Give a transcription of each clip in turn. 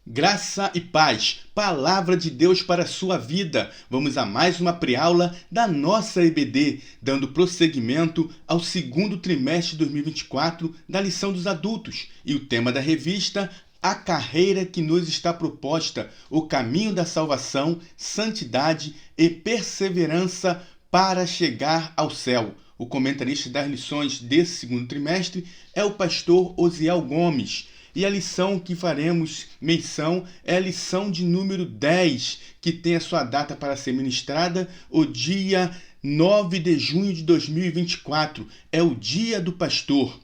Graça e paz, palavra de Deus para a sua vida. Vamos a mais uma preaula da nossa EBD, dando prosseguimento ao segundo trimestre de 2024 da lição dos adultos. E o tema da revista, a carreira que nos está proposta, o caminho da salvação, santidade e perseverança para chegar ao céu. O comentarista das lições desse segundo trimestre é o pastor Osiel Gomes. E a lição que faremos menção é a lição de número 10, que tem a sua data para ser ministrada o dia 9 de junho de 2024. É o Dia do Pastor.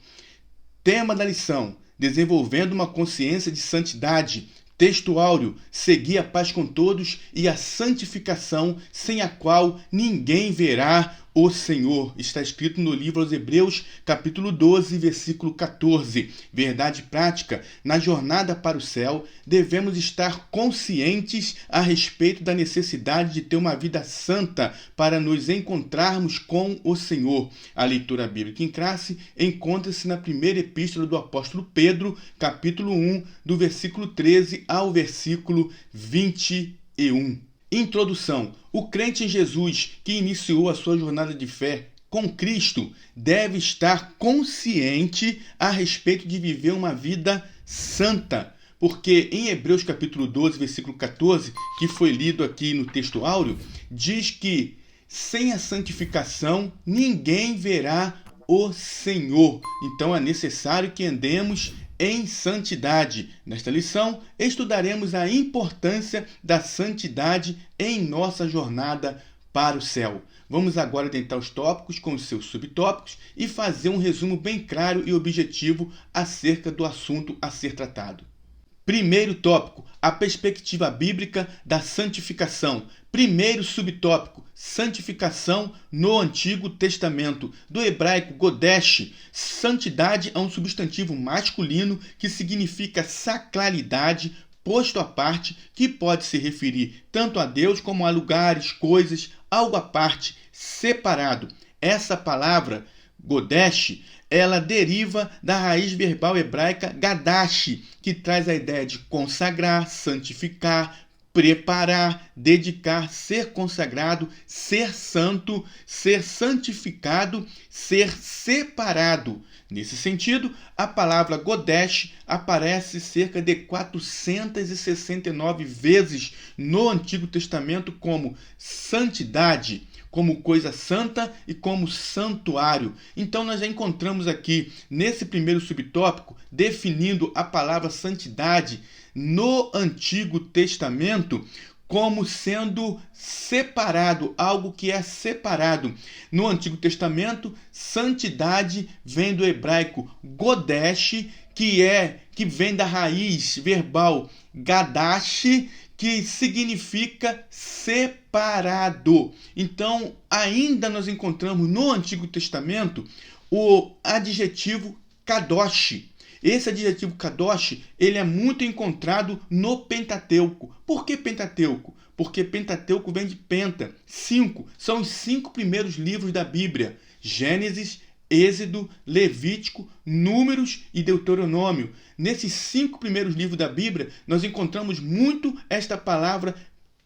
Tema da lição: desenvolvendo uma consciência de santidade. Texto áureo: segui a paz com todos e a santificação, sem a qual ninguém verá o Senhor. Está escrito no livro aos Hebreus, capítulo 12, versículo 14. Verdade prática: na jornada para o céu, devemos estar conscientes a respeito da necessidade de ter uma vida santa para nos encontrarmos com o Senhor. A leitura bíblica em classe encontra-se na primeira epístola do apóstolo Pedro, capítulo 1, do versículo 13 ao versículo 21. Introdução: o crente em Jesus que iniciou a sua jornada de fé com Cristo deve estar consciente a respeito de viver uma vida santa. Porque em Hebreus capítulo 12, versículo 14, que foi lido aqui no texto áureo, diz que sem a santificação ninguém verá o Senhor. Então é necessário que andemos em santidade. Nesta lição, estudaremos a importância da santidade em nossa jornada para o céu. Vamos agora tentar os tópicos com os seus subtópicos e fazer um resumo bem claro e objetivo acerca do assunto a ser tratado. Primeiro tópico: a perspectiva bíblica da santificação. Primeiro subtópico: santificação no Antigo Testamento. Do hebraico Kodesh, santidade é um substantivo masculino que significa sacralidade, posto à parte, que pode se referir tanto a Deus como a lugares, coisas, algo à parte, separado. Essa palavra, Kodesh, ela deriva da raiz verbal hebraica Gadash, que traz a ideia de consagrar, santificar, preparar, dedicar, ser consagrado, ser santo, ser santificado, ser separado. Nesse sentido, a palavra Kodesh aparece cerca de 469 vezes no Antigo Testamento como santidade, como coisa santa e como santuário. Então nós já encontramos aqui, nesse primeiro subtópico, definindo a palavra santidade no Antigo Testamento como sendo separado, algo que é separado. No Antigo Testamento, santidade vem do hebraico Kodesh, que vem da raiz verbal Gadash, que significa separado. Então, ainda nós encontramos no Antigo Testamento o adjetivo kadosh. Esse adjetivo kadosh, ele é muito encontrado no Pentateuco. Por que Pentateuco? Porque Pentateuco vem de penta. 5. São os 5 primeiros livros da Bíblia: Gênesis, Êxodo, Levítico, Números e Deuteronômio. Nesses 5 primeiros livros da Bíblia, nós encontramos muito esta palavra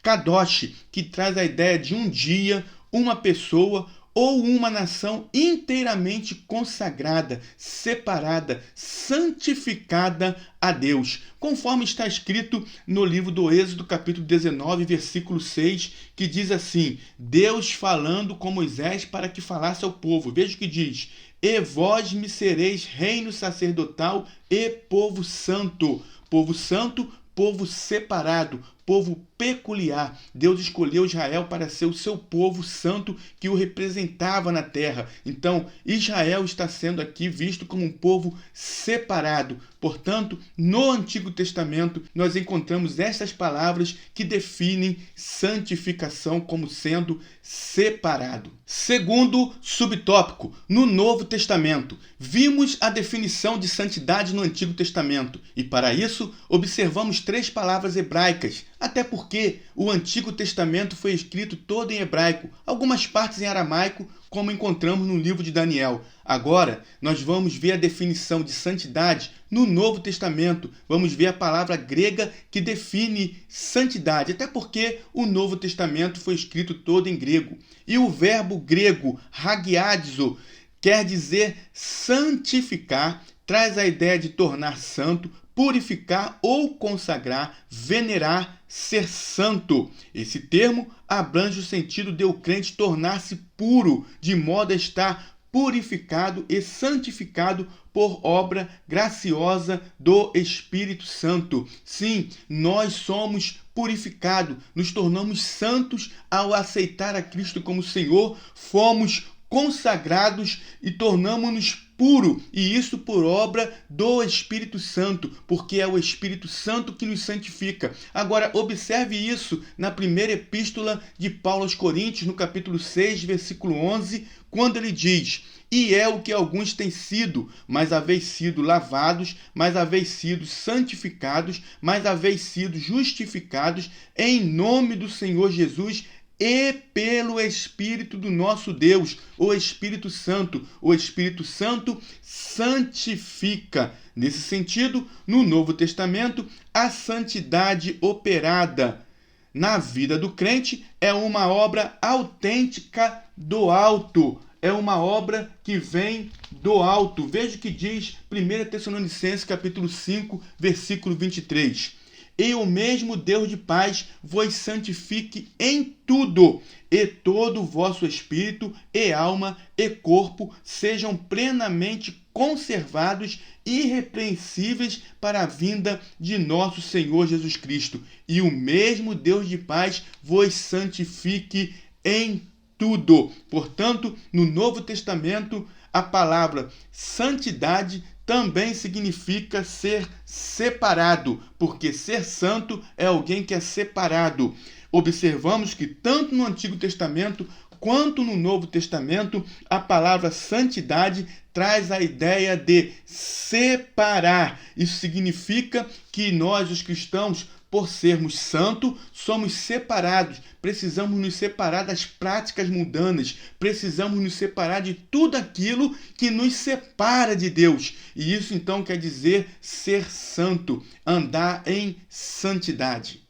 kadosh, que traz a ideia de um dia, uma pessoa ou uma nação inteiramente consagrada, separada, santificada a Deus, conforme está escrito no livro do Êxodo, capítulo 19, versículo 6, que diz assim: Deus falando com Moisés para que falasse ao povo. Veja o que diz: e vós me sereis reino sacerdotal e povo santo. Povo santo, povo separado, povo peculiar. Deus escolheu Israel para ser o seu povo santo que o representava na terra. Então, Israel está sendo aqui visto como um povo separado. Portanto, no Antigo Testamento, nós encontramos estas palavras que definem santificação como sendo separado. Segundo subtópico, no Novo Testamento, vimos a definição de santidade no Antigo Testamento e, para isso, observamos 3 palavras hebraicas, até porque o Antigo Testamento foi escrito todo em hebraico, algumas partes em aramaico, como encontramos no livro de Daniel. Agora, nós vamos ver a definição de santidade no Novo Testamento. Vamos ver a palavra grega que define santidade, até porque o Novo Testamento foi escrito todo em grego. E o verbo grego hagiadzo quer dizer santificar, traz a ideia de tornar santo, purificar ou consagrar, venerar, ser santo. Esse termo abrange o sentido de o crente tornar-se puro, de modo a estar purificado e santificado por obra graciosa do Espírito Santo. Sim, nós somos purificados, nos tornamos santos ao aceitar a Cristo como Senhor, fomos consagrados e tornamos-nos puro, e isso por obra do Espírito Santo, porque é o Espírito Santo que nos santifica. Agora, observe isso na primeira epístola de Paulo aos Coríntios, no capítulo 6, versículo 11, quando ele diz: e é o que alguns têm sido, mas haveis sido lavados, mas haveis sido santificados, mas haveis sido justificados em nome do Senhor Jesus e pelo Espírito do nosso Deus, o Espírito Santo. O Espírito Santo santifica. Nesse sentido, no Novo Testamento, a santidade operada na vida do crente é uma obra autêntica do alto. É uma obra que vem do alto. Veja o que diz 1 Tessalonicenses capítulo 5, versículo 23. E o mesmo Deus de paz vos santifique em tudo, e todo o vosso espírito, e alma, e corpo sejam plenamente conservados, irrepreensíveis para a vinda de nosso Senhor Jesus Cristo. E o mesmo Deus de paz vos santifique em tudo. Portanto, no Novo Testamento, a palavra santidade também significa ser separado, porque ser santo é alguém que é separado. Observamos que tanto no Antigo Testamento quanto no Novo Testamento, a palavra santidade traz a ideia de separar. Isso significa que nós, os cristãos, por sermos santos, somos separados. Precisamos nos separar das práticas mundanas. Precisamos nos separar de tudo aquilo que nos separa de Deus. E isso então quer dizer ser santo, andar em santidade.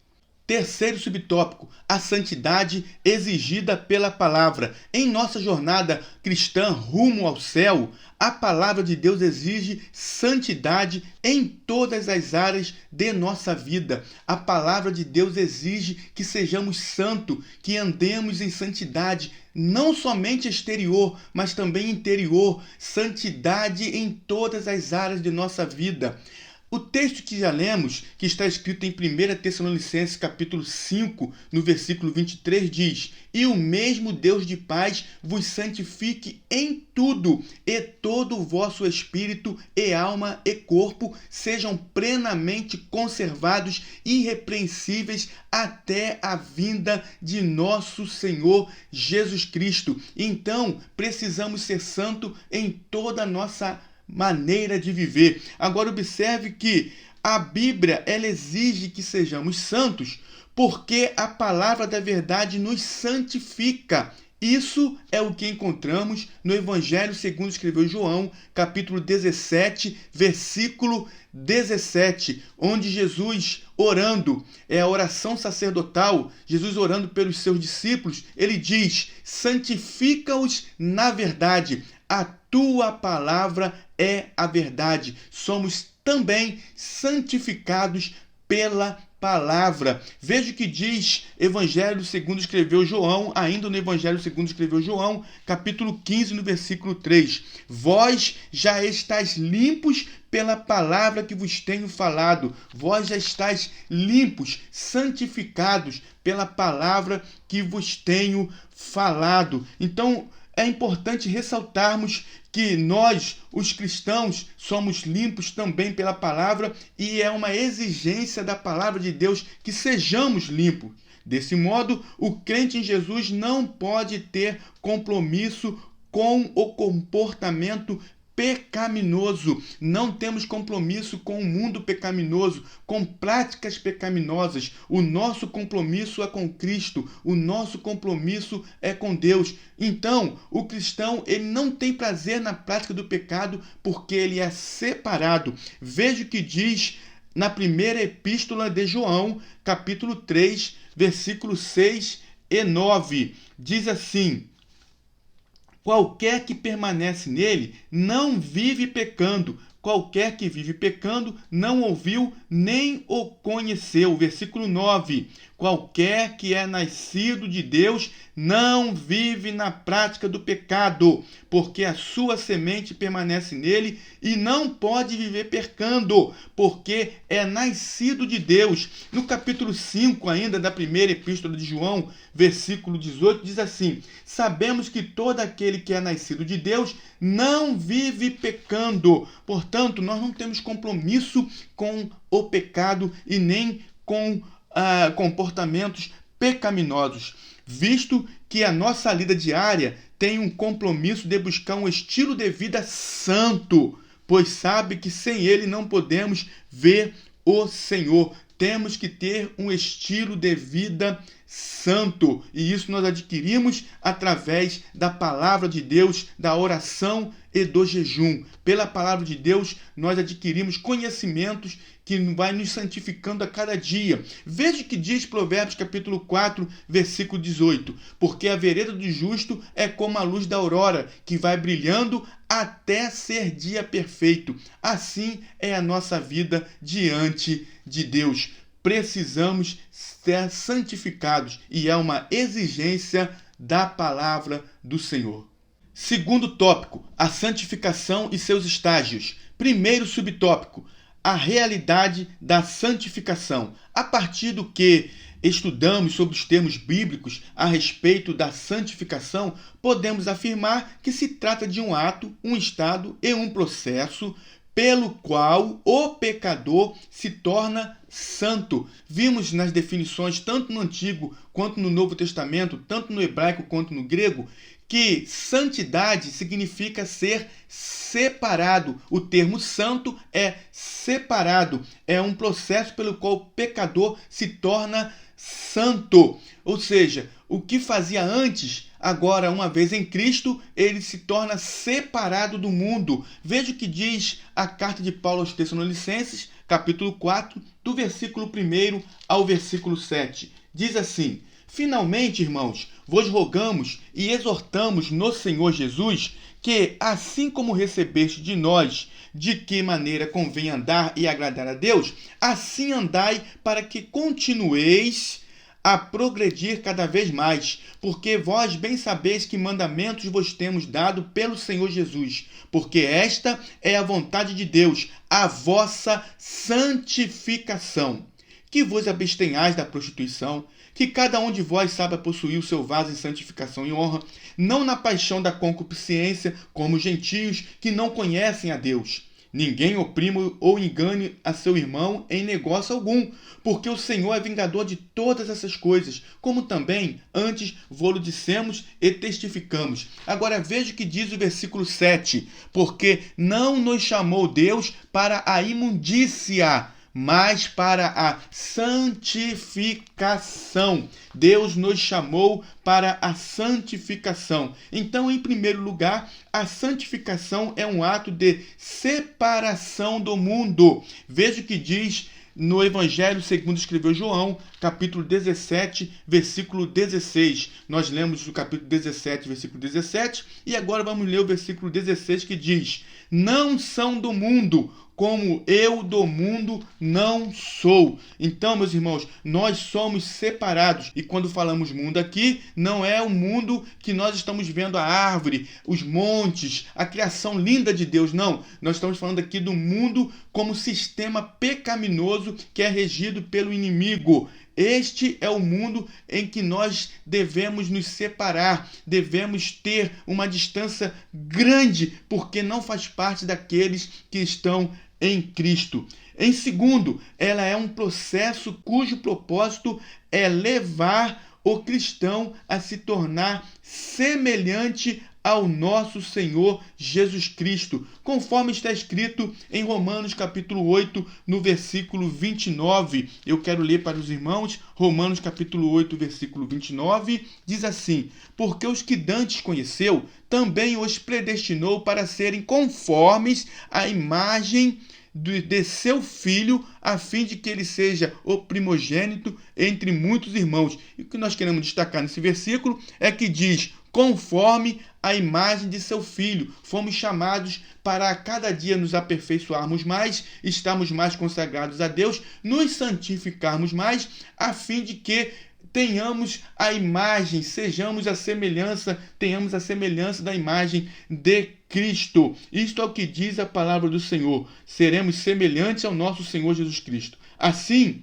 Terceiro subtópico, a santidade exigida pela palavra. Em nossa jornada cristã rumo ao céu, a palavra de Deus exige santidade em todas as áreas de nossa vida. A palavra de Deus exige que sejamos santos, que andemos em santidade, não somente exterior, mas também interior. Santidade em todas as áreas de nossa vida. O texto que já lemos, que está escrito em 1 Tessalonicenses capítulo 5, no versículo 23, diz: e o mesmo Deus de paz vos santifique em tudo, e todo o vosso espírito, e alma, e corpo sejam plenamente conservados, irrepreensíveis, até a vinda de nosso Senhor Jesus Cristo. Então, precisamos ser santos em toda a nossa maneira de viver. Agora observe que a Bíblia ela exige que sejamos santos porque a palavra da verdade nos santifica. Isso é o que encontramos no Evangelho segundo escreveu João, capítulo 17, versículo 17, onde Jesus orando, é a oração sacerdotal, Jesus orando pelos seus discípulos, ele diz: santifica-os na verdade, a tua palavra é a verdade. Somos também santificados pela palavra. Veja o que diz Evangelho segundo escreveu João, ainda no Evangelho segundo escreveu João, capítulo 15, no versículo 3. Vós já estáis limpos pela palavra que vos tenho falado. Vós já estáis limpos, santificados pela palavra que vos tenho falado. Então, é importante ressaltarmos que nós, os cristãos, somos limpos também pela palavra e é uma exigência da palavra de Deus que sejamos limpos. Desse modo, o crente em Jesus não pode ter compromisso com o comportamento pecaminoso. Não temos compromisso com o mundo pecaminoso, com práticas pecaminosas. O nosso compromisso é com Cristo, o nosso compromisso é com Deus. Então, o cristão, ele não tem prazer na prática do pecado porque ele é separado. Veja o que diz na primeira epístola de João, capítulo 3, versículos 6 e 9. Diz assim: qualquer que permanece nele não vive pecando. Qualquer que vive pecando não ouviu nem o conheceu. Versículo 9. Qualquer que é nascido de Deus não vive na prática do pecado, porque a sua semente permanece nele e não pode viver pecando, porque é nascido de Deus. No capítulo 5 ainda da primeira epístola de João, versículo 18, diz assim: sabemos que todo aquele que é nascido de Deus não vive pecando. Portanto, nós não temos compromisso com o pecado e nem com comportamentos pecaminosos, visto que a nossa lida diária tem um compromisso de buscar um estilo de vida santo, pois sabe que sem ele não podemos ver o Senhor. Temos que ter um estilo de vida santo, e isso nós adquirimos através da palavra de Deus, da oração e do jejum. Pela palavra de Deus, nós adquirimos conhecimentos que vai nos santificando a cada dia. Veja o que diz Provérbios capítulo 4, versículo 18. Porque a vereda do justo é como a luz da aurora, que vai brilhando até ser dia perfeito. Assim é a nossa vida diante de Deus. Precisamos ser santificados e é uma exigência da palavra do Senhor. Segundo tópico, a santificação e seus estágios. Primeiro subtópico, a realidade da santificação. A partir do que estudamos sobre os termos bíblicos a respeito da santificação, podemos afirmar que se trata de um ato, um estado e um processo pelo qual o pecador se torna santo. Vimos nas definições, tanto no Antigo quanto no Novo Testamento, tanto no hebraico quanto no grego, que santidade significa ser separado. O termo santo é separado. É um processo pelo qual o pecador se torna santo. Ou seja, o que fazia antes, agora, uma vez em Cristo, ele se torna separado do mundo. Veja o que diz a carta de Paulo aos Tessalonicenses, capítulo 4, do versículo 1 ao versículo 7. Diz assim: finalmente, irmãos, vos rogamos e exortamos no Senhor Jesus que, assim como recebeste de nós de que maneira convém andar e agradar a Deus, assim andai, para que continueis a progredir cada vez mais, porque vós bem sabeis que mandamentos vos temos dado pelo Senhor Jesus, porque esta é a vontade de Deus, a vossa santificação, que vos abstenhais da prostituição, que cada um de vós saiba possuir o seu vaso em santificação e honra, não na paixão da concupiscência, como os gentios que não conhecem a Deus. Ninguém oprima ou engane a seu irmão em negócio algum, porque o Senhor é vingador de todas essas coisas, como também antes vô-lo dissemos e testificamos. Agora veja o que diz o versículo 7. Porque não nos chamou Deus para a imundícia, mas para a santificação. Deus nos chamou para a santificação. Então, em primeiro lugar, a santificação é um ato de separação do mundo. Veja o que diz no Evangelho segundo escreveu João, capítulo 17, versículo 16. Nós lemos o capítulo 17, versículo 17, e agora vamos ler o versículo 16, que diz: não são do mundo, como eu do mundo não sou. Então, meus irmãos, nós somos separados. E quando falamos mundo aqui, não é o mundo que nós estamos vendo a árvore, os montes, a criação linda de Deus, não. Nós estamos falando aqui do mundo como sistema pecaminoso que é regido pelo inimigo. Este é o mundo em que nós devemos nos separar, devemos ter uma distância grande, porque não faz parte daqueles que estão em Cristo. Em segundo, ela é um processo cujo propósito é levar o cristão a se tornar semelhante ao nosso Senhor Jesus Cristo, conforme está escrito em Romanos capítulo 8, no versículo 29. Eu quero ler para os irmãos, Romanos capítulo 8, versículo 29, diz assim: porque os que dantes conheceu, também os predestinou para serem conformes à imagem de seu filho, a fim de que ele seja o primogênito entre muitos irmãos. E o que nós queremos destacar nesse versículo é que diz, conforme a imagem de seu filho. Fomos chamados para a cada dia nos aperfeiçoarmos mais, estarmos mais consagrados a Deus, nos santificarmos mais, a fim de que tenhamos a imagem, tenhamos a semelhança da imagem de Cristo. Isto é o que diz a palavra do Senhor. Seremos semelhantes ao nosso Senhor Jesus Cristo. Assim,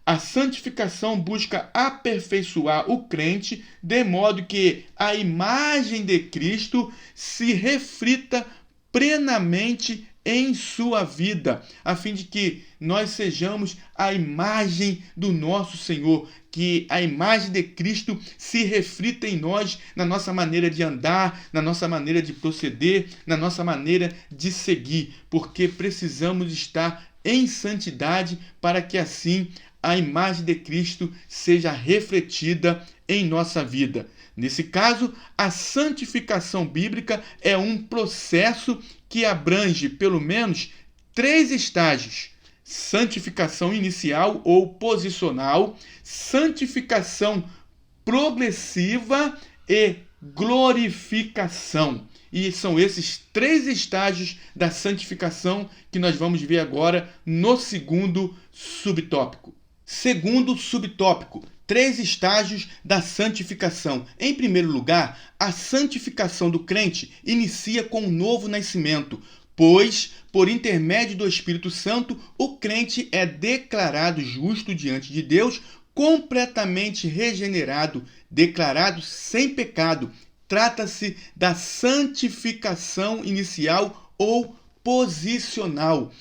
a santificação busca aperfeiçoar o crente de modo que a imagem de Cristo se reflita plenamente em sua vida, a fim de que nós sejamos a imagem do nosso Senhor, que a imagem de Cristo se reflita em nós, na nossa maneira de andar, na nossa maneira de proceder, na nossa maneira de seguir, porque precisamos estar em santidade para que assim a imagem de Cristo seja refletida em nossa vida. Nesse caso, a santificação bíblica é um processo que abrange pelo menos 3 estágios: santificação inicial ou posicional, santificação progressiva e glorificação. E são esses 3 estágios da santificação que nós vamos ver agora no segundo subtópico. Segundo subtópico, 3 estágios da santificação. Em primeiro lugar, a santificação do crente inicia com um novo nascimento, pois, por intermédio do Espírito Santo, o crente é declarado justo diante de Deus, completamente regenerado, declarado sem pecado. Trata-se da santificação inicial ou posicional.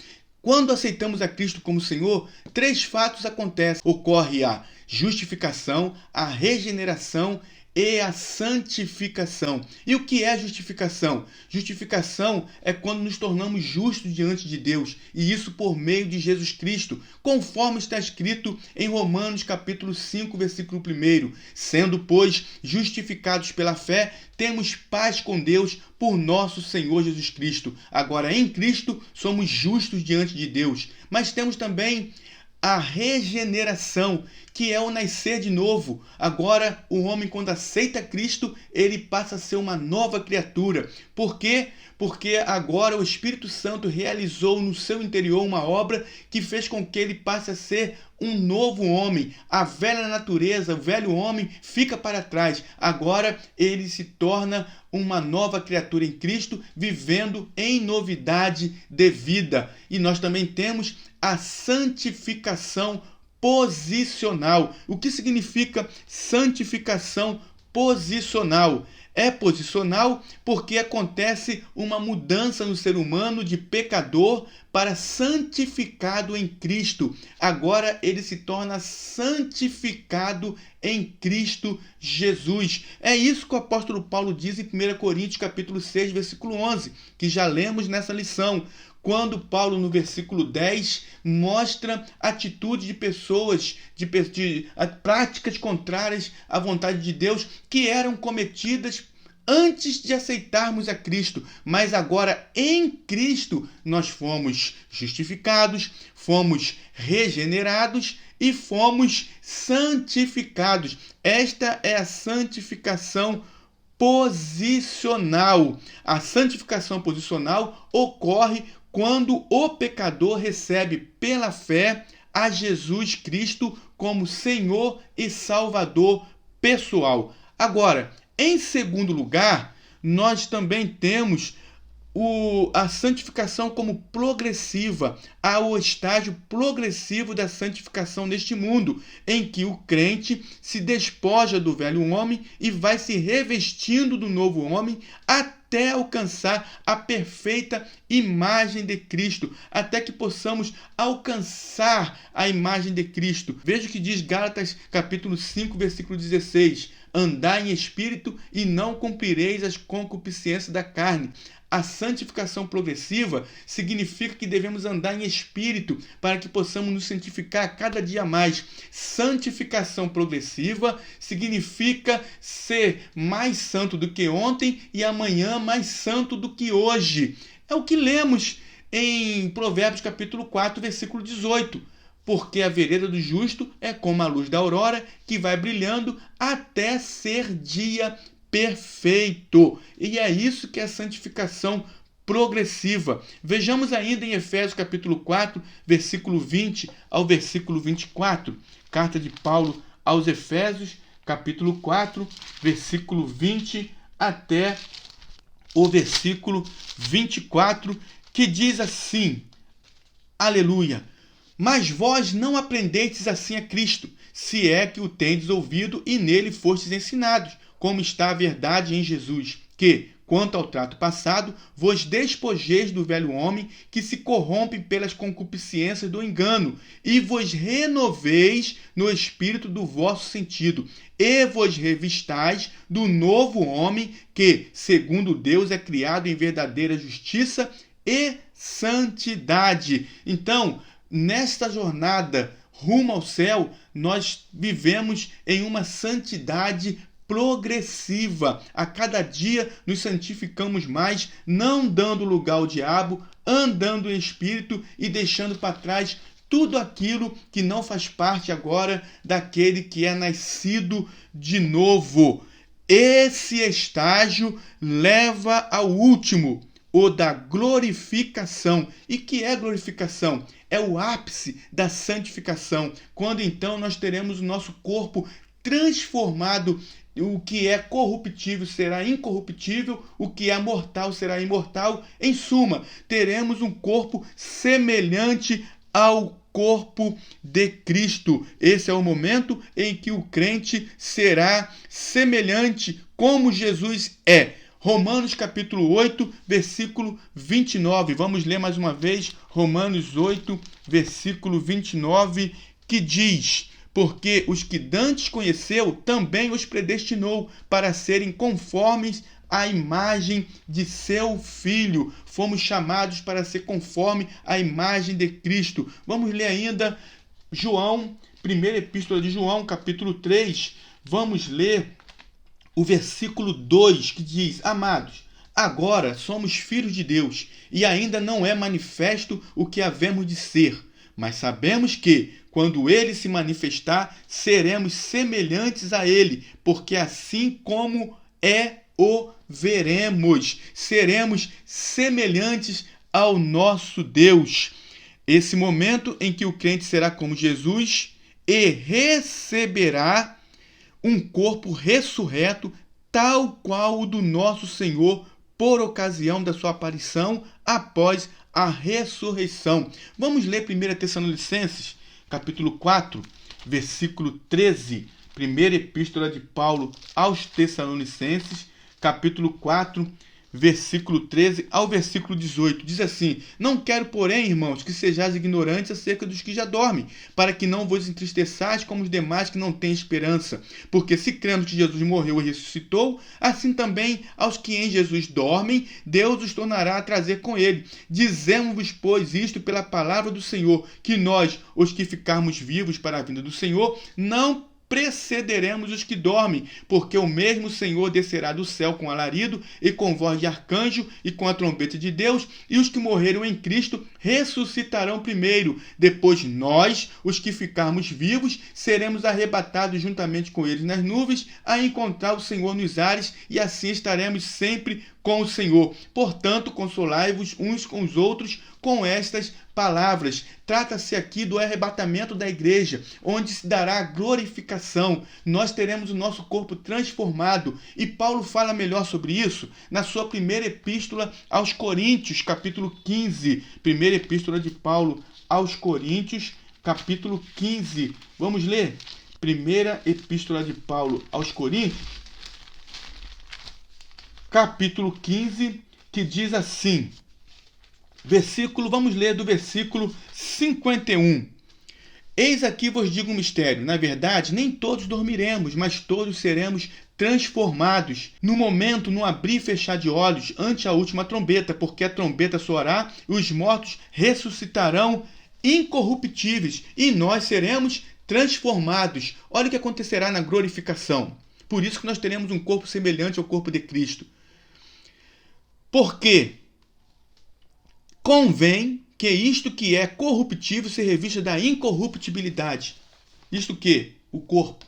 Quando aceitamos a Cristo como Senhor, 3 fatos acontecem. Ocorre a justificação, a regeneração e a santificação. E o que é justificação? Justificação é quando nos tornamos justos diante de Deus, e isso por meio de Jesus Cristo, conforme está escrito em Romanos capítulo 5, versículo 1. Sendo, pois, justificados pela fé, temos paz com Deus por nosso Senhor Jesus Cristo. Agora, em Cristo, somos justos diante de Deus, mas temos também a regeneração, que é o nascer de novo. Agora, o homem, quando aceita Cristo, ele passa a ser uma nova criatura. Por quê? Porque agora o Espírito Santo realizou no seu interior uma obra que fez com que ele passe a ser um novo homem. A velha natureza, o velho homem fica para trás. Agora ele se torna uma nova criatura em Cristo, vivendo em novidade de vida. E nós também temos a santificação posicional. O que significa santificação posicional? É posicional porque acontece uma mudança no ser humano de pecador para santificado em Cristo. Agora ele se torna santificado em Cristo Jesus. É isso que o apóstolo Paulo diz em 1 Coríntios capítulo 6, versículo 11, que já lemos nessa lição. Quando Paulo, no versículo 10, mostra atitude de pessoas, de práticas contrárias à vontade de Deus, que eram cometidas antes de aceitarmos a Cristo. Mas agora, em Cristo, nós fomos justificados, fomos regenerados e fomos santificados. Esta é a santificação posicional. A santificação posicional ocorre quando o pecador recebe pela fé a Jesus Cristo como Senhor e Salvador pessoal. Agora, em segundo lugar, nós também temos a santificação como progressiva, ao estágio progressivo da santificação neste mundo, em que o crente se despoja do velho homem e vai se revestindo do novo homem até até alcançar a perfeita imagem de Cristo, até que possamos alcançar a imagem de Cristo. Veja o que diz Gálatas capítulo 5, versículo 16. Andai em espírito e não cumprireis as concupiscências da carne. A santificação progressiva significa que devemos andar em espírito para que possamos nos santificar cada dia mais. Santificação progressiva significa ser mais santo do que ontem e amanhã mais santo do que hoje. É o que lemos em Provérbios capítulo 4, versículo 18. Porque a vereda do justo é como a luz da aurora, que vai brilhando até ser dia perfeito. E é isso que é a santificação progressiva. Vejamos ainda em Efésios capítulo 4, versículo 20 ao versículo 24. Carta de Paulo aos Efésios, capítulo 4, versículo 20 até o versículo 24, que diz assim: Aleluia! Mas vós não aprendestes assim a Cristo, se é que o tendes ouvido e nele fostes ensinados, como está a verdade em Jesus, que, quanto ao trato passado, vos despojeis do velho homem que se corrompe pelas concupiscências do engano, e vos renoveis no espírito do vosso sentido, e vos revistais do novo homem que, segundo Deus, é criado em verdadeira justiça e santidade. Então, nesta jornada rumo ao céu, nós vivemos em uma santidade progressiva. A cada dia nos santificamos mais, não dando lugar ao diabo, andando em espírito e deixando para trás tudo aquilo que não faz parte agora daquele que é nascido de novo. Esse estágio leva ao último, o da glorificação. E que é glorificação? É o ápice da santificação, quando então nós teremos o nosso corpo transformado. O que é corruptível será incorruptível, o que é mortal será imortal. Em suma, teremos um corpo semelhante ao corpo de Cristo. Esse é o momento em que o crente será semelhante como Jesus é. Romanos capítulo 8, versículo 29. Vamos ler mais uma vez Romanos 8, versículo 29, que diz: Porque os que dantes conheceu, também os predestinou para serem conformes à imagem de seu Filho. Fomos chamados para ser conforme à imagem de Cristo. Vamos ler ainda João, primeira epístola de João, capítulo 3. Vamos ler o versículo 2, que diz: Amados, agora somos filhos de Deus, e ainda não é manifesto o que havemos de ser. Mas sabemos que, quando ele se manifestar, seremos semelhantes a ele, porque assim como é, o veremos. Seremos semelhantes ao nosso Deus. Esse momento em que o crente será como Jesus e receberá um corpo ressurreto, tal qual o do nosso Senhor, por ocasião da sua aparição após a ressurreição. Vamos ler 1 Tessalonicenses, capítulo 4, versículo 13. Primeira epístola de Paulo aos Tessalonicenses, capítulo 4, versículo 13 ao versículo 18. Diz assim: Não quero, porém, irmãos, que sejais ignorantes acerca dos que já dormem, para que não vos entristeçais como os demais que não têm esperança. Porque se cremos que Jesus morreu e ressuscitou, assim também aos que em Jesus dormem, Deus os tornará a trazer com ele. Dizemos-vos, pois, isto pela palavra do Senhor, que nós, os que ficarmos vivos para a vinda do Senhor, não precederemos os que dormem, porque o mesmo Senhor descerá do céu com alarido e com voz de arcanjo e com a trombeta de Deus, e os que morreram em Cristo ressuscitarão primeiro. Depois nós, os que ficarmos vivos, seremos arrebatados juntamente com eles nas nuvens a encontrar o Senhor nos ares, e assim estaremos sempre com o Senhor. Portanto, consolai-vos uns com os outros com estas palavras. Trata-se aqui do arrebatamento da igreja, onde se dará a glorificação. Nós teremos o nosso corpo transformado. E Paulo fala melhor sobre isso na sua primeira epístola aos Coríntios, capítulo 15. Primeira epístola de Paulo aos Coríntios, capítulo 15. Vamos ler? Primeira epístola de Paulo aos Coríntios, capítulo 15, que diz assim, vamos ler do versículo 51. Eis aqui vos digo um mistério. Na verdade, nem todos dormiremos, mas todos seremos transformados. No momento, no abrir e fechar de olhos, ante a última trombeta, porque a trombeta soará e os mortos ressuscitarão incorruptíveis e nós seremos transformados. Olha o que acontecerá na glorificação. Por isso que nós teremos um corpo semelhante ao corpo de Cristo. Porque convém que isto que é corruptível se revista da incorruptibilidade. Isto que? O corpo.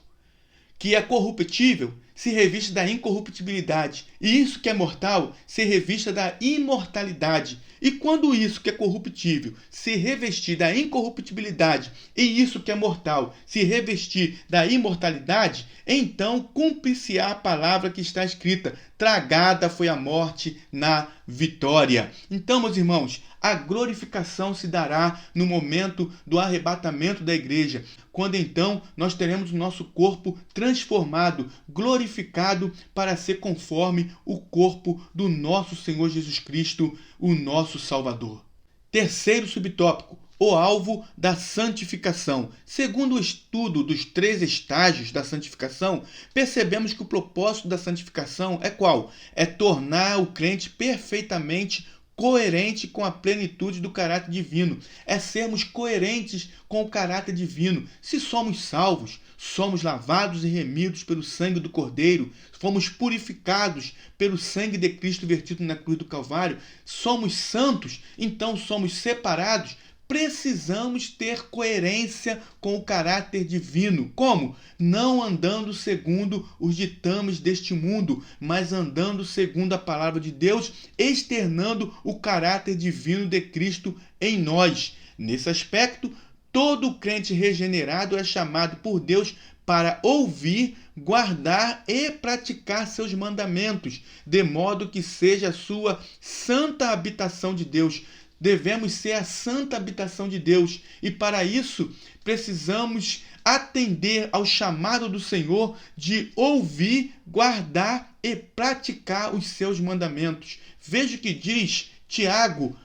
Que é corruptível se revista da incorruptibilidade. E isso que é mortal se revista da imortalidade. E quando isso que é corruptível se revestir da incorruptibilidade e isso que é mortal se revestir da imortalidade, então cumprir-se-á a palavra que está escrita: tragada foi a morte na vitória. Então, meus irmãos, a glorificação se dará no momento do arrebatamento da igreja, quando então nós teremos o nosso corpo transformado, glorificado, para ser conforme o corpo do nosso Senhor Jesus Cristo, o nosso Salvador. Terceiro subtópico, o alvo da santificação. Segundo o estudo dos 3 estágios da santificação, percebemos que o propósito da santificação é qual? É tornar o crente perfeitamente coerente com a plenitude do caráter divino. É sermos coerentes com o caráter divino. Se somos salvos, somos lavados e remidos pelo sangue do Cordeiro, fomos purificados pelo sangue de Cristo vertido na cruz do Calvário, somos santos, então somos separados, precisamos ter coerência com o caráter divino. Como? Não andando segundo os ditames deste mundo, mas andando segundo a palavra de Deus, externando o caráter divino de Cristo em nós. Nesse aspecto, todo crente regenerado é chamado por Deus para ouvir, guardar e praticar seus mandamentos, de modo que seja a sua santa habitação de Deus. Devemos ser a santa habitação de Deus e para isso precisamos atender ao chamado do Senhor de ouvir, guardar e praticar os seus mandamentos. Veja o que diz Tiago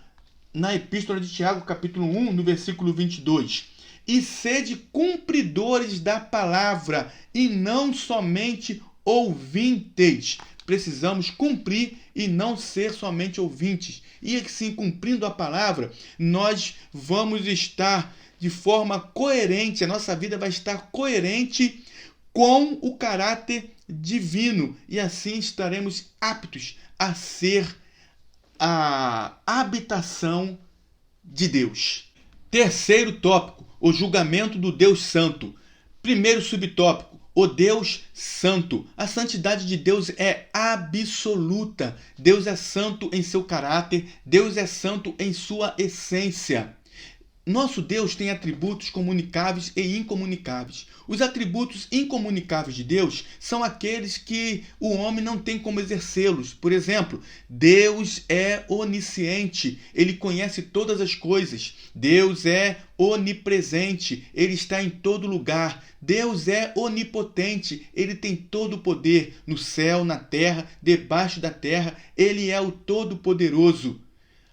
na Epístola de Tiago, capítulo 1, no versículo 22. E sede cumpridores da palavra e não somente ouvintes. Precisamos cumprir e não ser somente ouvintes. E assim, cumprindo a palavra, nós vamos estar de forma coerente, a nossa vida vai estar coerente com o caráter divino. E assim estaremos aptos a ser a habitação de Deus. Terceiro tópico, o julgamento do Deus Santo. Primeiro subtópico, o Deus Santo. A santidade de Deus é absoluta. Deus é santo em seu caráter. Deus é santo em sua essência. Nosso Deus tem atributos comunicáveis e incomunicáveis. Os atributos incomunicáveis de Deus são aqueles que o homem não tem como exercê-los. Por exemplo, Deus é onisciente, ele conhece todas as coisas. Deus é onipresente, ele está em todo lugar. Deus é onipotente, ele tem todo o poder no céu, na terra, debaixo da terra. Ele é o Todo-Poderoso.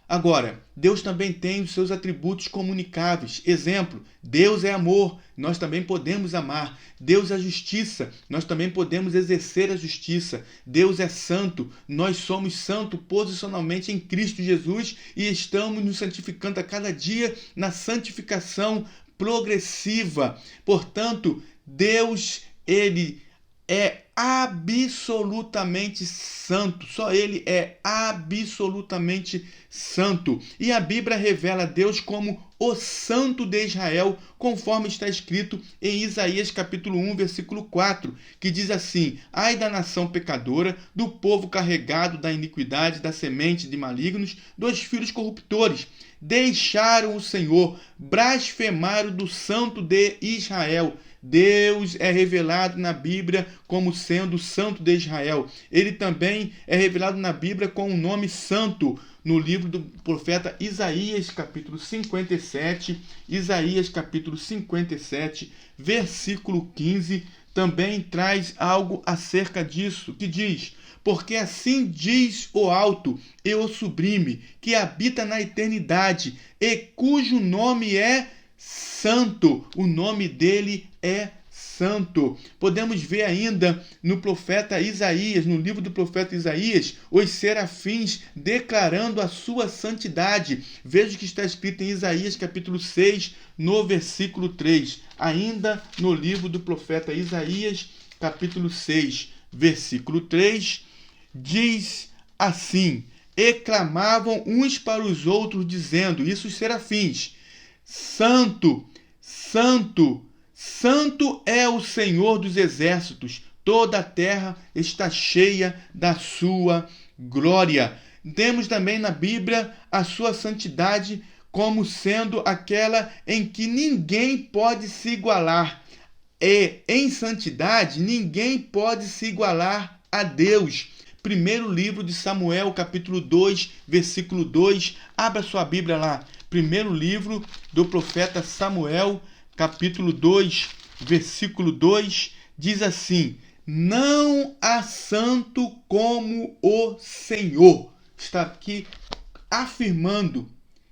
Agora, Deus também tem os seus atributos comunicáveis. Exemplo, Deus é amor, nós também podemos amar. Deus é justiça, nós também podemos exercer a justiça. Deus é santo, nós somos santos posicionalmente em Cristo Jesus e estamos nos santificando a cada dia na santificação progressiva. Portanto, Deus, ele é absolutamente santo. Só ele é absolutamente santo. E a Bíblia revela Deus como o Santo de Israel, conforme está escrito em Isaías capítulo 1, versículo 4, que diz assim: ai da nação pecadora, do povo carregado da iniquidade, da semente de malignos, dos filhos corruptores. Deixaram o Senhor, blasfemaram do Santo de Israel. Deus é revelado na Bíblia como sendo o Santo de Israel. Ele também é revelado na Bíblia com o nome santo, no livro do profeta Isaías, capítulo 57, Isaías, capítulo 57, versículo 15, também traz algo acerca disso, que diz: porque assim diz o alto e o sublime, que habita na eternidade, e cujo nome é Santo. O nome dele é Santo. Podemos ver ainda no profeta Isaías, no livro do profeta Isaías, os serafins declarando a sua santidade. Veja o que está escrito em Isaías capítulo 6, no versículo 3. Ainda no livro do profeta Isaías, capítulo 6, versículo 3, diz assim: e clamavam uns para os outros, dizendo, isso os serafins: Santo, Santo, Santo é o Senhor dos exércitos, toda a terra está cheia da sua glória. Temos também na Bíblia a sua santidade como sendo aquela em que ninguém pode se igualar. E em santidade ninguém pode se igualar a Deus. Primeiro livro de Samuel, capítulo 2, versículo 2. Abra sua Bíblia lá. Primeiro livro do profeta Samuel, capítulo 2, versículo 2, diz assim: não há santo como o Senhor. Está aqui afirmando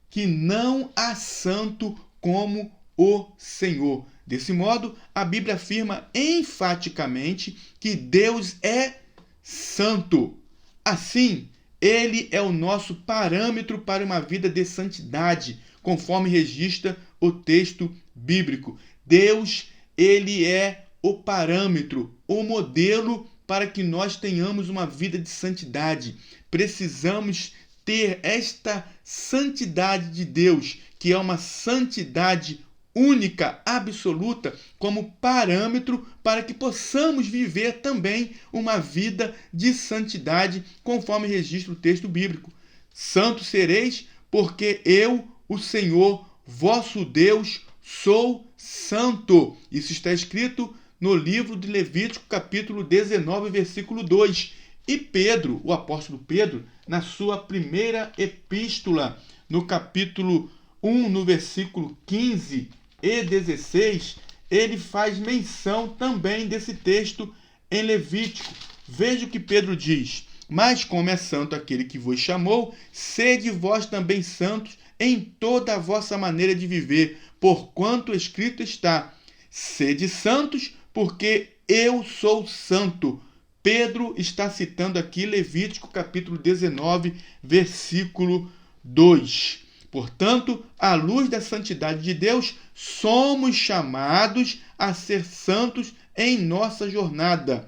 que não há santo como o Senhor. Desse modo, a Bíblia afirma enfaticamente que Deus é santo. Assim, ele é o nosso parâmetro para uma vida de santidade, conforme registra o texto bíblico. Deus, ele é o parâmetro, o modelo para que nós tenhamos uma vida de santidade. Precisamos ter esta santidade de Deus, que é uma santidade única, absoluta, como parâmetro para que possamos viver também uma vida de santidade, conforme registra o texto bíblico. Santos sereis, porque eu, o Senhor, vosso Deus, sou santo. Isso está escrito no livro de Levítico, capítulo 19, versículo 2. E Pedro, o apóstolo Pedro, na sua primeira epístola, no capítulo 1, no versículo 15 e 16, ele faz menção também desse texto em Levítico. Veja o que Pedro diz: mas como é santo aquele que vos chamou, sede vós também santos em toda a vossa maneira de viver, porquanto escrito está: sede santos, porque eu sou santo. Pedro está citando aqui Levítico capítulo 19, versículo 2. Portanto, à luz da santidade de Deus, somos chamados a ser santos em nossa jornada.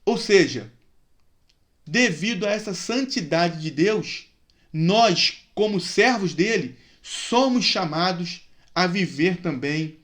Ou seja, devido a essa santidade de Deus, nós, como servos dele, somos chamados a viver também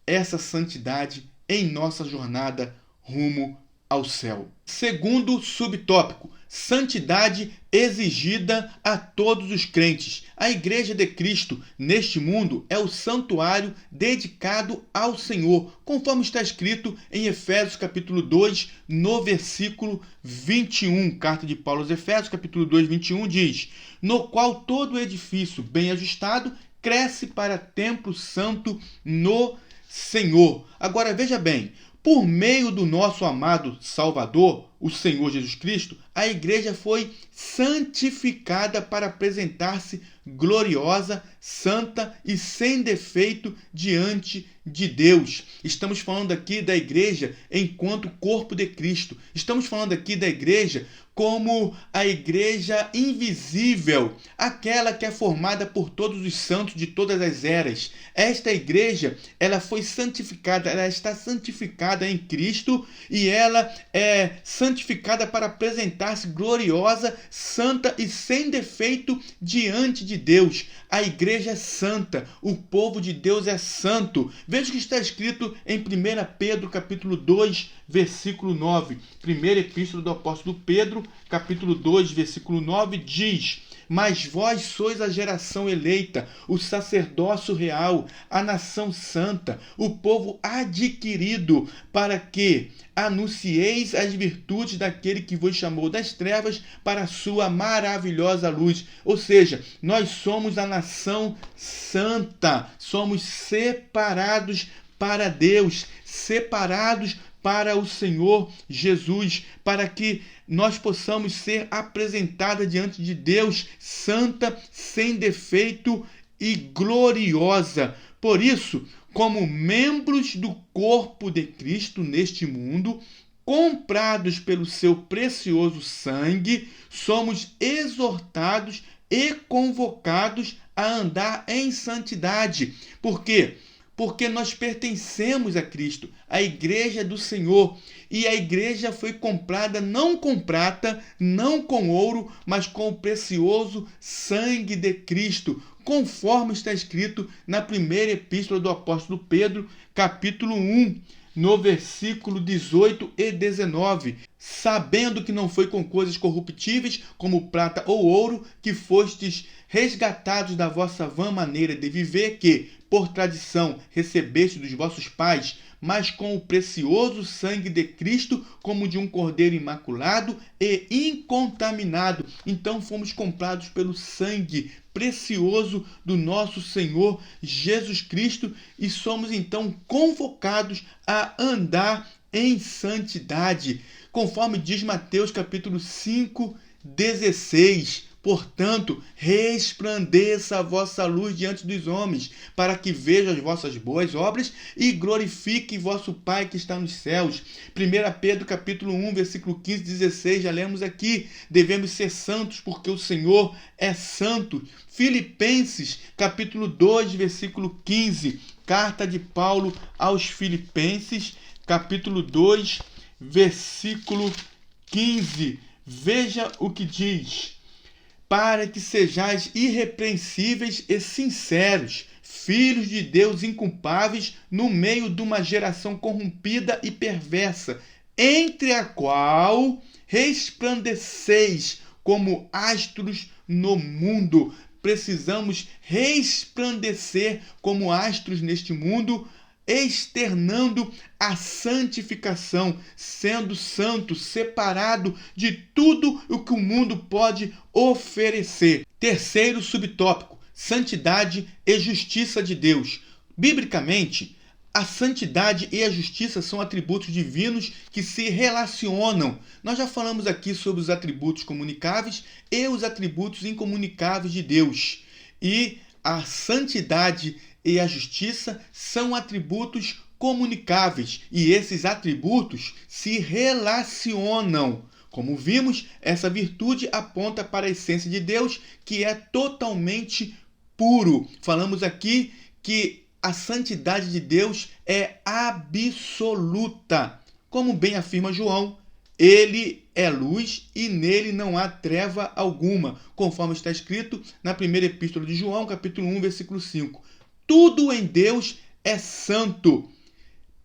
essa santidade em nossa jornada rumo ao céu. Segundo subtópico: santidade exigida a todos os crentes. A Igreja de Cristo neste mundo é o santuário dedicado ao Senhor, conforme está escrito em Efésios capítulo 2, no versículo 21. Carta de Paulo aos Efésios, capítulo 2, 21 diz: no qual todo edifício bem ajustado cresce para templo santo no Senhor. Agora veja bem, por meio do nosso amado Salvador, o Senhor Jesus Cristo, a igreja foi santificada para apresentar-se gloriosa, santa e sem defeito diante de Deus. Estamos falando aqui da igreja enquanto corpo de Cristo. Estamos falando aqui da igreja como a igreja invisível, aquela que é formada por todos os santos de todas as eras. Esta igreja, ela foi santificada, ela está santificada em Cristo e ela é santificada para apresentar-se gloriosa, santa e sem defeito diante de Deus. A igreja é santa, o povo de Deus é santo. Veja o que está escrito em 1 Pedro, capítulo 2, versículo 9. Primeira epístola do apóstolo Pedro, capítulo 2, versículo 9, diz: mas vós sois a geração eleita, o sacerdócio real, a nação santa, o povo adquirido, para que anuncieis as virtudes daquele que vos chamou das trevas para a sua maravilhosa luz. Ou seja, nós somos a nação santa, somos separados para Deus, separados para o Senhor Jesus, para que nós possamos ser apresentada diante de Deus santa, sem defeito e gloriosa. Por isso, como membros do corpo de Cristo neste mundo, comprados pelo seu precioso sangue, somos exortados e convocados a andar em santidade. Por quê? Porque nós pertencemos a Cristo, a igreja do Senhor. E a igreja foi comprada não com prata, não com ouro, mas com o precioso sangue de Cristo, conforme está escrito na primeira epístola do apóstolo Pedro, capítulo 1, no versículo 18 e 19. Sabendo que não foi com coisas corruptíveis, como prata ou ouro, que fostes resgatados da vossa vã maneira de viver, que, por tradição, recebeste dos vossos pais, mas com o precioso sangue de Cristo, como de um cordeiro imaculado e incontaminado. Então fomos comprados pelo sangue precioso do nosso Senhor Jesus Cristo e somos então convocados a andar em santidade, conforme diz Mateus capítulo 5, 16. Portanto, resplandeça a vossa luz diante dos homens, para que vejam as vossas boas obras e glorifique vosso Pai que está nos céus. 1 Pedro capítulo 1, versículo 15 e 16, já lemos aqui, devemos ser santos porque o Senhor é santo. Filipenses capítulo 2, versículo 15, carta de Paulo aos Filipenses, capítulo 2, versículo 15, veja o que diz: para que sejais irrepreensíveis e sinceros, filhos de Deus inculpáveis no meio de uma geração corrompida e perversa, entre a qual resplandeceis como astros no mundo. Precisamos resplandecer como astros neste mundo, externando a santificação, sendo santo, separado de tudo o que o mundo pode oferecer. Terceiro subtópico: santidade e justiça de Deus. Biblicamente, a santidade e a justiça são atributos divinos que se relacionam. Nós já falamos aqui sobre os atributos comunicáveis e os atributos incomunicáveis de Deus. E a santidade e a justiça são atributos comunicáveis e esses atributos se relacionam. Como vimos, essa virtude aponta para a essência de Deus, que é totalmente puro. Falamos aqui que a santidade de Deus é absoluta. Como bem afirma João, ele é luz e nele não há treva alguma, conforme está escrito na primeira epístola de João, capítulo 1, versículo 5. Tudo em Deus é santo,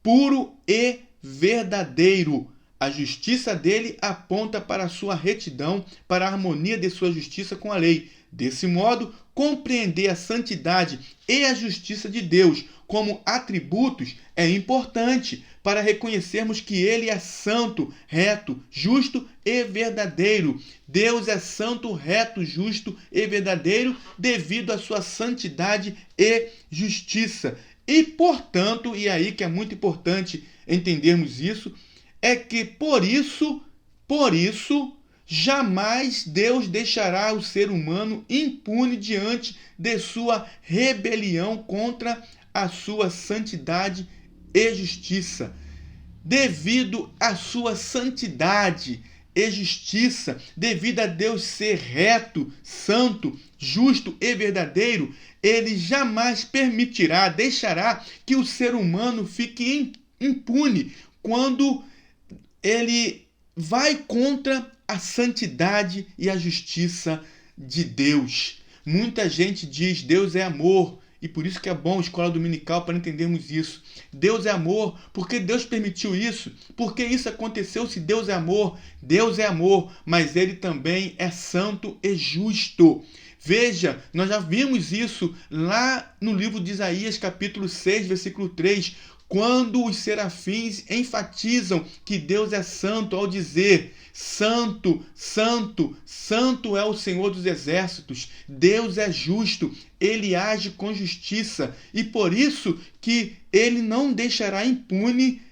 puro e verdadeiro. A justiça dele aponta para a sua retidão, para a harmonia de sua justiça com a lei. Desse modo, compreender a santidade e a justiça de Deus como atributos é importante para reconhecermos que ele é santo, reto, justo e verdadeiro. Deus é santo, reto, justo e verdadeiro devido à sua santidade e justiça. E, portanto, e aí que é muito importante entendermos isso, é que por isso, jamais Deus deixará o ser humano impune diante de sua rebelião contra a sua santidade e justiça. Devido à sua santidade e justiça, devido a Deus ser reto, santo, justo e verdadeiro, ele jamais deixará que o ser humano fique impune quando ele vai contra a santidade e a justiça de Deus. Muita gente diz Deus é amor, e por isso que é bom a escola dominical para entendermos isso. Deus é amor, porque Deus permitiu isso? Porque isso aconteceu se Deus é amor? Deus é amor, mas ele também é santo e justo. Veja, nós já vimos isso lá no livro de Isaías, capítulo 6, versículo 3, quando os serafins enfatizam que Deus é santo ao dizer: santo, santo, santo é o Senhor dos exércitos. Deus é justo, ele age com justiça e por isso que ele não deixará impune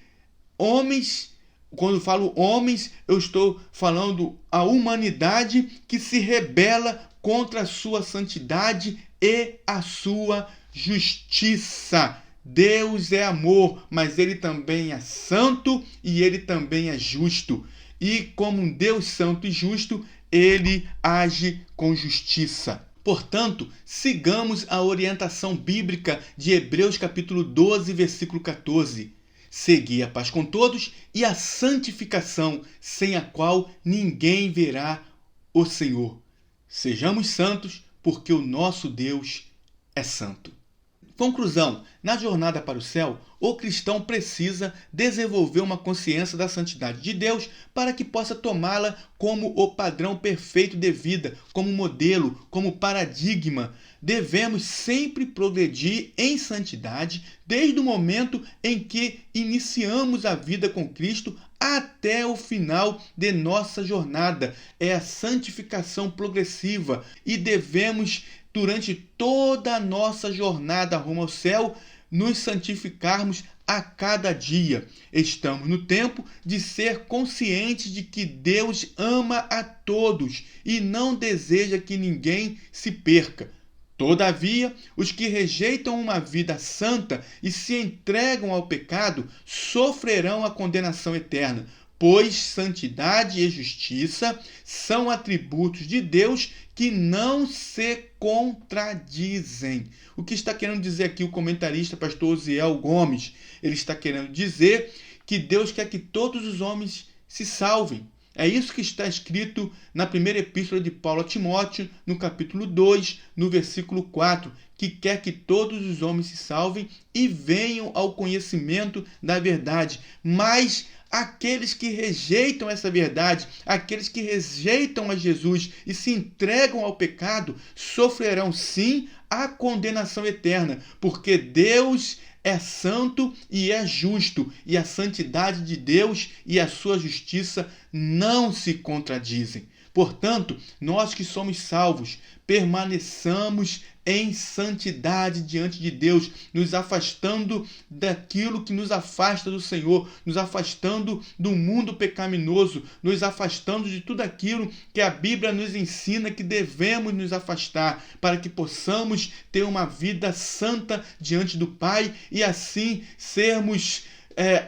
homens, quando falo homens, eu estou falando a humanidade que se rebela contra a sua santidade e a sua justiça. Deus é amor, mas ele também é santo e ele também é justo. E como um Deus santo e justo, ele age com justiça. Portanto, sigamos a orientação bíblica de Hebreus capítulo 12, versículo 14. Segui a paz com todos e a santificação, sem a qual ninguém verá o Senhor. Sejamos santos, porque o nosso Deus é santo. Conclusão: na jornada para o céu, o cristão precisa desenvolver uma consciência da santidade de Deus para que possa tomá-la como o padrão perfeito de vida, como modelo, como paradigma. Devemos sempre progredir em santidade desde o momento em que iniciamos a vida com Cristo até o final de nossa jornada. É a santificação progressiva e devemos, durante toda a nossa jornada rumo ao céu, nos santificarmos a cada dia. Estamos no tempo de ser conscientes de que Deus ama a todos e não deseja que ninguém se perca. Todavia, os que rejeitam uma vida santa e se entregam ao pecado sofrerão a condenação eterna, pois santidade e justiça são atributos de Deus que não se contradizem. O que está querendo dizer aqui o comentarista pastor Osiel Gomes? Ele está querendo dizer que Deus quer que todos os homens se salvem. É isso que está escrito na primeira epístola de Paulo a Timóteo, no capítulo 2, no versículo 4, que quer que todos os homens se salvem e venham ao conhecimento da verdade. Mas aqueles que rejeitam essa verdade, aqueles que rejeitam a Jesus e se entregam ao pecado, sofrerão sim a condenação eterna, porque Deus é santo e é justo, e a santidade de Deus e a sua justiça não se contradizem. Portanto, nós que somos salvos, permaneçamos em santidade diante de Deus, nos afastando daquilo que nos afasta do Senhor, nos afastando do mundo pecaminoso, nos afastando de tudo aquilo que a Bíblia nos ensina que devemos nos afastar, para que possamos ter uma vida santa diante do Pai e assim sermos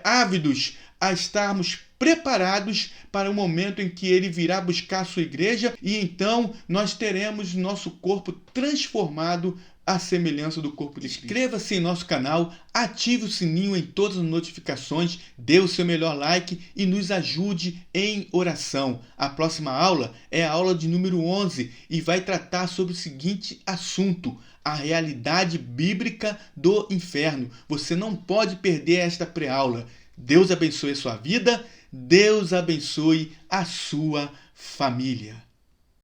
ávidos a estarmos preparados para o momento em que ele virá buscar a sua igreja e então nós teremos nosso corpo transformado à semelhança do corpo de Cristo. Inscreva-se em nosso canal, ative o sininho em todas as notificações, dê o seu melhor like e nos ajude em oração. A próxima aula é a aula de número 11 e vai tratar sobre o seguinte assunto: a realidade bíblica do inferno. Você não pode perder esta pré-aula. Deus abençoe a sua vida, Deus abençoe a sua família.